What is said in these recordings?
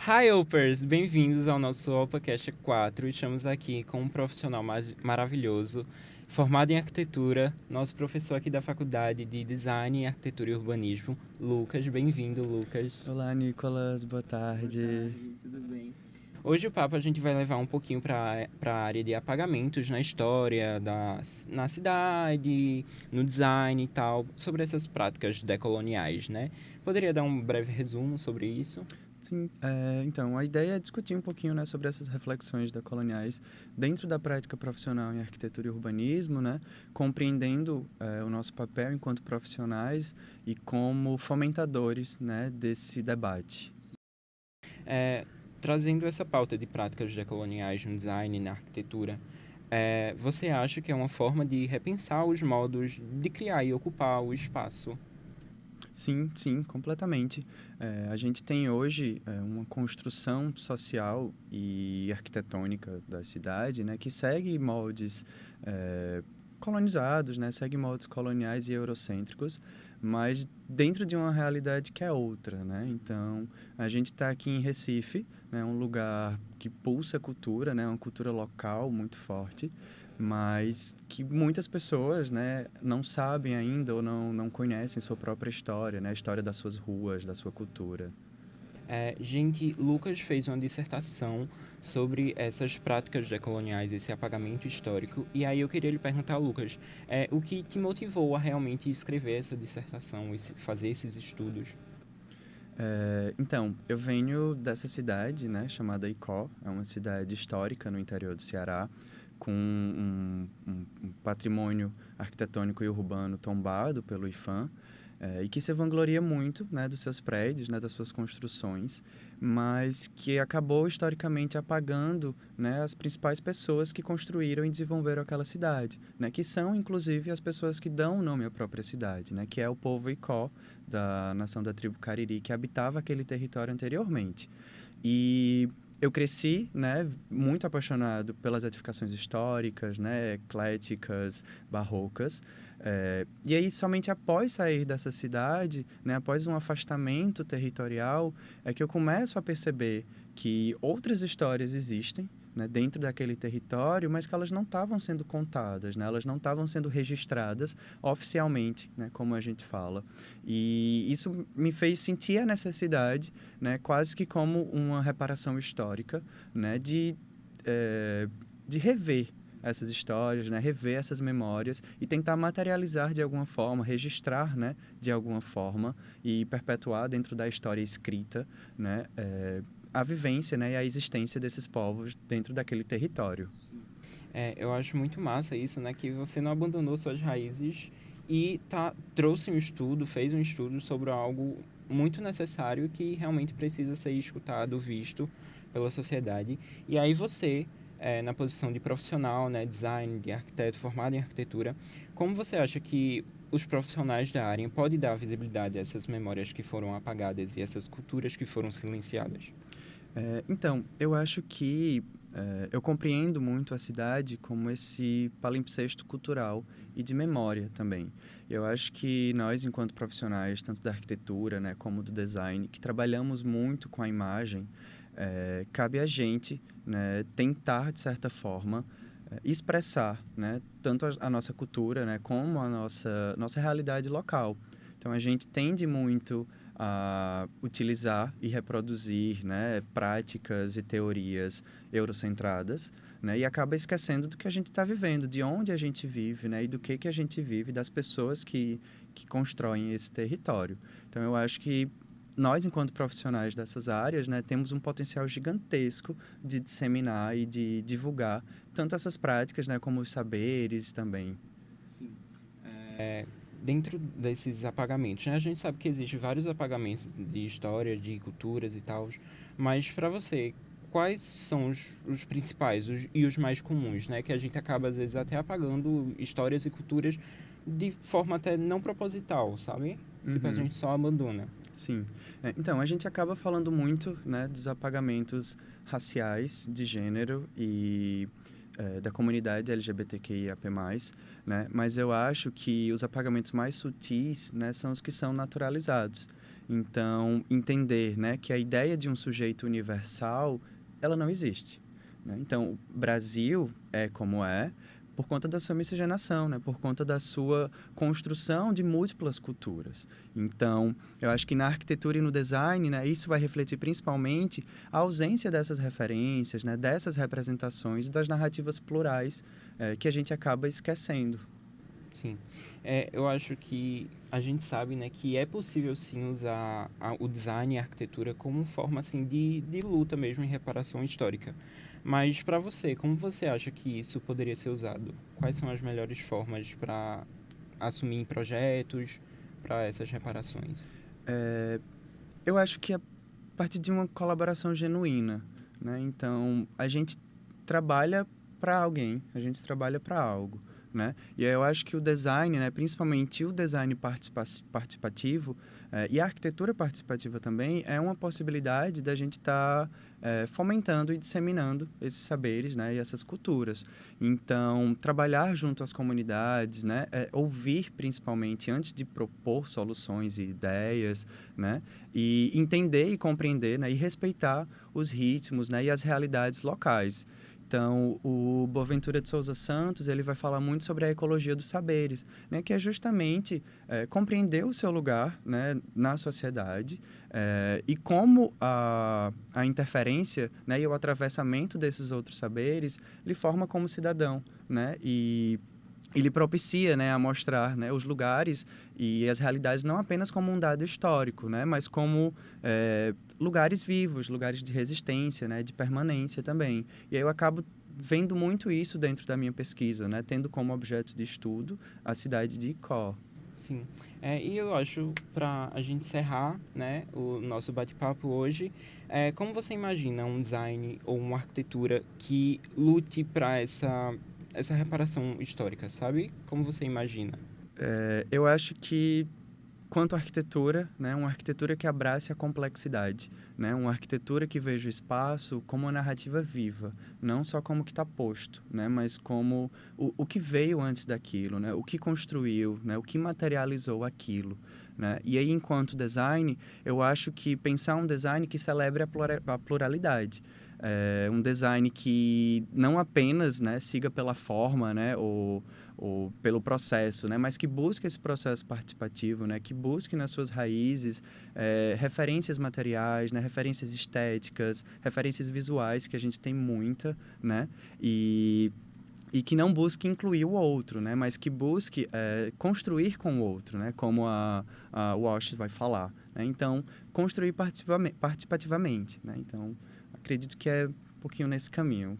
Hi, Opers! Bem-vindos ao nosso OpaCast 4. Estamos aqui com um profissional maravilhoso, formado em arquitetura, nosso professor aqui da Faculdade de Design, Arquitetura e Urbanismo, Lucas. Bem-vindo, Lucas. Olá, Nicolas, boa Boa tarde. tarde, tudo bem? Hoje o papo a gente vai levar um pouquinho para a área de apagamentos na história, na cidade, no design e tal, sobre essas práticas decoloniais, né? Poderia dar um breve resumo sobre isso? Sim, então, a ideia é discutir um pouquinho, né, sobre essas reflexões decoloniais dentro da prática profissional em arquitetura e urbanismo, né, compreendendo o nosso papel enquanto profissionais e como fomentadores, né, desse debate. É, trazendo essa pauta de práticas decoloniais no design e na arquitetura, você acha que é uma forma de repensar os modos de criar e ocupar o espaço? Sim, sim, completamente. A gente tem hoje uma construção social e arquitetônica da cidade, né, que segue moldes colonizados, né, segue moldes coloniais e eurocêntricos, mas dentro de uma realidade que é outra, né? Então, a gente está aqui em Recife, né, um lugar que pulsa cultura, né, uma cultura local muito forte, mas que muitas pessoas, né, não sabem ainda ou não conhecem sua própria história, né, a história das suas ruas, da sua cultura. Gente, Lucas fez uma dissertação sobre essas práticas decoloniais, esse apagamento histórico, e aí eu queria lhe perguntar, Lucas, o que te motivou a realmente escrever essa dissertação, fazer esses estudos? Então, eu venho dessa cidade, né, chamada Icó, é uma cidade histórica no interior do Ceará, com um patrimônio arquitetônico e urbano tombado pelo IPHAN, e que se vangloria muito, né, dos seus prédios, né, das suas construções, mas que acabou historicamente apagando, né, as principais pessoas que construíram e desenvolveram aquela cidade, né, que são inclusive as pessoas que dão o nome à própria cidade, né, que é o povo Icó da nação da tribo Cariri que habitava aquele território anteriormente. E eu cresci, né, muito apaixonado pelas edificações históricas, né, ecléticas, barrocas. E aí, somente após sair dessa cidade, né, após um afastamento territorial, é que eu começo a perceber que outras histórias existem, né, dentro daquele território, mas que elas não estavam sendo contadas, né, elas não estavam sendo registradas oficialmente, né, como a gente fala. E isso me fez sentir a necessidade, né, quase que como uma reparação histórica, né, de rever essas histórias, né, rever essas memórias e tentar materializar de alguma forma, registrar, né, de alguma forma e perpetuar dentro da história escrita, né, a vivência, né, e a existência desses povos dentro daquele território. Eu acho muito massa isso, né? Que você não abandonou suas raízes e trouxe um estudo, fez um estudo sobre algo muito necessário que realmente precisa ser escutado, visto pela sociedade. E aí você, na posição de profissional, né, design, de arquiteto, formado em arquitetura, como você acha que os profissionais da área podem dar visibilidade a essas memórias que foram apagadas e essas culturas que foram silenciadas? Então, eu acho que eu compreendo muito a cidade como esse palimpsesto cultural e de memória também. Eu acho que nós, enquanto profissionais, tanto da arquitetura, né, como do design, que trabalhamos muito com a imagem, cabe a gente, né, tentar, de certa forma, expressar, né, tanto a nossa cultura, né, como a nossa realidade local. Então, a gente tende muito a utilizar e reproduzir, né, práticas e teorias eurocentradas, né, e acaba esquecendo do que a gente está vivendo, de onde a gente vive, né, e do que a gente vive, das pessoas que constroem esse território. Então, eu acho que nós, enquanto profissionais dessas áreas, né, temos um potencial gigantesco de disseminar e de divulgar tanto essas práticas, né, como os saberes também. Sim. Dentro desses apagamentos, né? A gente sabe que existem vários apagamentos de história, de culturas e tal, mas para você, quais são os principais e os mais comuns, né? Que a gente acaba às vezes até apagando histórias e culturas de forma até não proposital, sabe? Tipo, a Uhum. gente só abandona. Sim. Então, a gente acaba falando muito, né, dos apagamentos raciais, de gênero e da comunidade LGBTQIAP+, né? Mas eu acho que os apagamentos mais sutis, né, são os que são naturalizados. Então, entender, né, que a ideia de um sujeito universal, ela não existe, né? Então, o Brasil é como é por conta da sua miscigenação, né? Por conta da sua construção de múltiplas culturas. Então, eu acho que na arquitetura e no design, né, isso vai refletir principalmente a ausência dessas referências, né, dessas representações, das narrativas plurais que a gente acaba esquecendo. Sim. Eu acho que a gente sabe, né, que é possível sim usar o design e a arquitetura como forma assim de luta mesmo em reparação histórica. Mas para você, como você acha que isso poderia ser usado? Quais são as melhores formas para assumir em projetos para essas reparações? Eu acho que a partir de uma colaboração genuína, né? Então, a gente trabalha para alguém, a gente trabalha para algo, né? E aí eu acho que o design, né, principalmente o design participativo, e a arquitetura participativa também, é uma possibilidade da gente estar fomentando e disseminando esses saberes, né, e essas culturas. Então, trabalhar junto às comunidades, né, ouvir principalmente antes de propor soluções e ideias, né, e entender e compreender, né, e respeitar os ritmos, né, e as realidades locais. Então, o Boaventura de Souza Santos, ele vai falar muito sobre a ecologia dos saberes, né, que é justamente compreender o seu lugar, né, na sociedade, e como a interferência, né, e o atravessamento desses outros saberes lhe forma como cidadão, né, e ele propicia, né, a mostrar, né, os lugares e as realidades não apenas como um dado histórico, né, mas como lugares vivos, lugares de resistência, né, de permanência também. E aí eu acabo vendo muito isso dentro da minha pesquisa, né, tendo como objeto de estudo a cidade de Icó. Sim. E eu acho, para a gente encerrar, né, o nosso bate-papo hoje, como você imagina um design ou uma arquitetura que lute para essa reparação histórica, sabe? Como você imagina? Eu acho que quanto à arquitetura, né, uma arquitetura que abrace a complexidade, né, uma arquitetura que veja o espaço como uma narrativa viva, não só como que está posto, né, mas como o que veio antes daquilo, né, o que construiu, né, o que materializou aquilo, né. E aí, enquanto design, eu acho que pensar um design que celebre a pluralidade, um design que não apenas, né, siga pela forma, né, ou pelo processo, né? Mas que busque esse processo participativo, né? Que busque nas suas raízes referências materiais, né? Referências estéticas, referências visuais, que a gente tem muita, né? E que não busque incluir o outro, né? Mas que busque construir com o outro, né? Como a Walsh vai falar, né? Então, construir participativamente, né? Então, acredito que é um pouquinho nesse caminho.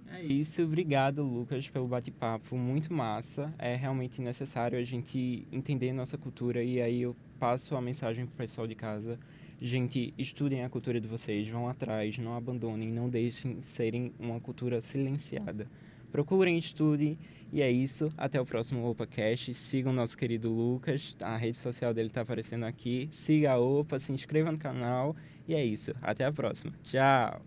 É isso, obrigado, Lucas, pelo bate-papo, muito massa. É realmente necessário a gente entender nossa cultura e aí eu passo a mensagem pro pessoal de casa. Gente, estudem a cultura de vocês, vão atrás, não abandonem, não deixem serem uma cultura silenciada. Procurem, estudem e é isso. Até o próximo OpaCast. Sigam nosso querido Lucas, a rede social dele está aparecendo aqui. Siga a Opa, se inscreva no canal e é isso. Até a próxima. Tchau!